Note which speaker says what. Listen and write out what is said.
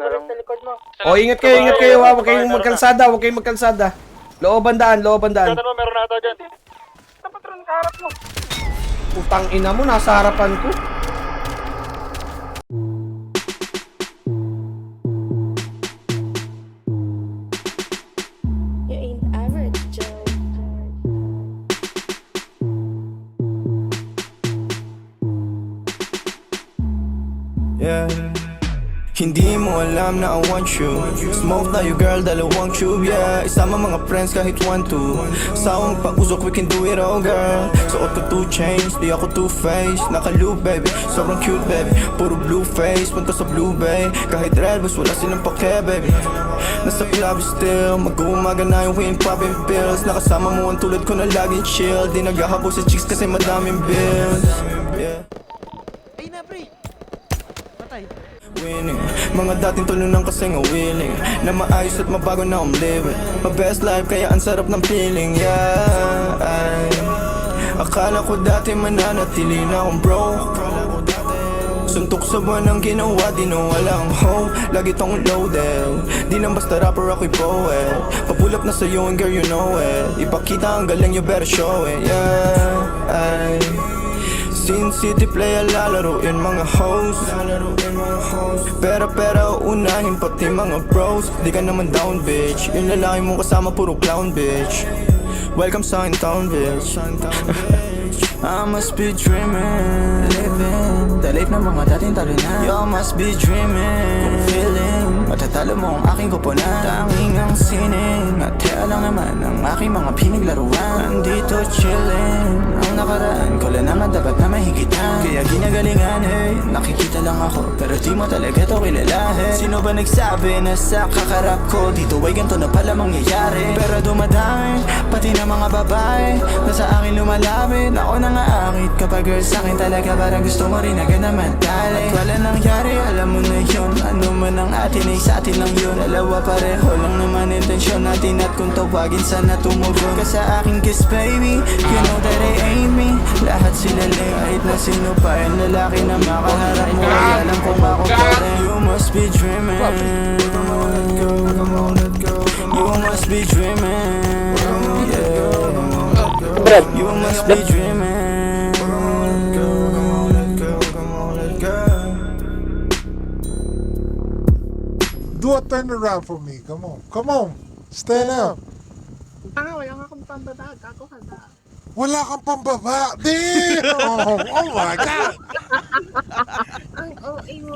Speaker 1: na lang.
Speaker 2: O, ingat kayo, ha. Huwag kayong magkalsada, Looban daan.
Speaker 1: Kata mo, meron na ata dyan.
Speaker 2: Putang ina mo, nasa harapan ko.
Speaker 3: You ain't average, Joe.
Speaker 4: Yeah. Hindi mo alam na I want you. Smoke tayo girl, dalawang tube, yeah. Isama mga friends kahit 1-2. Sawang pag-usok, we can do it all, girl. Suot ko 2 chains, di ako two-faced. Naka-loop, baby, sobrang cute, baby. Puro blue face, punta sa blue bay. Kahit red bus, wala silang pake, baby. Nasa club still, mag-uumaga na yung wind popping pills. Nakasama mo ang tulad ko na laging chill. Di naghahabol sa chicks kasi madaming bills, yeah.
Speaker 5: Ay na, pre. Patay.
Speaker 4: Winning. Mga dating tulunang kasing willing na maayos at mabago na living my best life kaya ang sarap ng feeling, yeah. Ay, akala ko dati mananatili na akong broke. Suntok sa buwan ang ginawa, di na walang hope. Lagi tong loaded, di lang basta rapper ako'y poet. Papulap na sa'yo and girl you know it. Ipakita ang galing, you better show it, yeah. Ay, Sin City play lalaruin mga hoes. Pera unahin pati mga bros. Di ka naman down bitch. Yung lalaki mong kasama puro clown bitch. Welcome sa in town bitch. I must be dreaming, living the life ng mga dating talo na. You must be dreaming, kung feeling matatalo mo ang aking kupunan. Tanging ang sining at kaya lang naman ang aking mga pinaglaruan. Nandito chilling, ang nakaraan ko lang naman dapat na mahigitan. Kaya ginagalingan, hey, nakikita lang ako pero di mo talaga to kilalahin. Sino ba nagsabi na sa kakarap ko dito ay ganito na pala mangyayari? Pero dumadami, pati na mga babae na sa akin lumalapit. Ako nang aakit kapag girl sa'kin talaga parang gusto mo rin agad naman dali. At wala nangyari, alam mo na yun. Ano man ang atin ay sa atin lang yun. Dalawa pareho lang naman intensyon natin. At kung tawagin sana tumugon ka sa akin kiss baby. You know that I ain't me. Lahat sila lame, kahit na sino pa yung lalaki na makaharap mo. Ay alam kung ako pa rin. You must be dreaming. Come on, let go, come on, let go. You must be dreaming, yeah. You must be dreaming.
Speaker 6: Do a turnaround for me. Come on. Come on. Stand up.
Speaker 7: Wala nga akong pambaba. Kako ka ba?
Speaker 6: Wala kang pambaba. Damn! Oh my God.
Speaker 7: Ang OA mo.